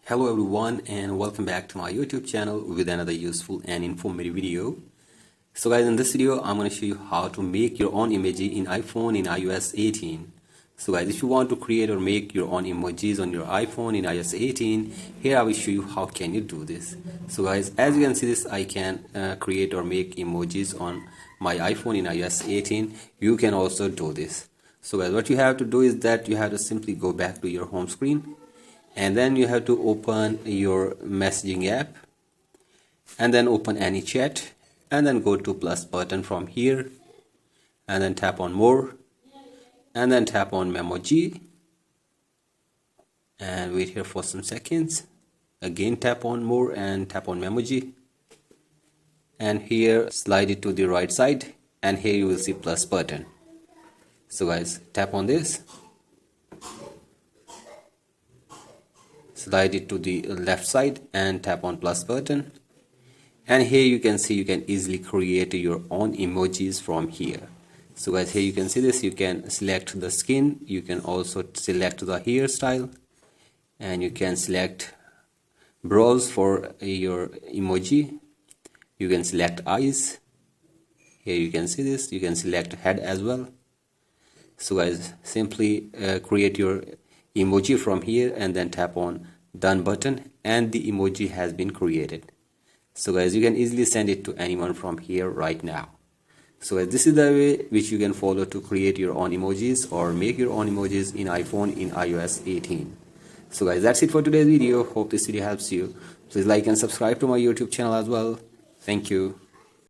Hello everyone and welcome back to my YouTube channel with another useful and informative video. So guys, in this video I'm going to show you how to make your own emoji in iPhone in iOS 18. So guys, if you want to create or make your own emojis on your iPhone in iOS 18, here I will show you how can you do this. So guys, as you can see this, I can create or make emojis on my iPhone in iOS 18. You can also do this. So guys, what you have to do is that you have to simply go back to your home screen. And then you have to open your messaging app and then open any chat and then go to plus button from here and then tap on more and then tap on Memoji and wait here for some seconds. Again tap on more and tap on Memoji, and here slide it to the right side and here you will see plus button. So guys, tap on this, slide it to the left side and tap on plus button, and here you can see you can easily create your own emojis from here. So guys, here you can see this, you can select the skin, you can also select the hairstyle, and you can select brows for your emoji, you can select eyes, here you can see this, you can select head as well. So guys, simply create your emoji from here and then tap on done button and the emoji has been created. So guys, you can easily send it to anyone from here right now. So guys, this is the way which you can follow to create your own emojis or make your own emojis in iPhone in iOS 18. So guys, that's it for today's video. Hope this video helps you. Please like and subscribe to my YouTube channel as well. Thank you.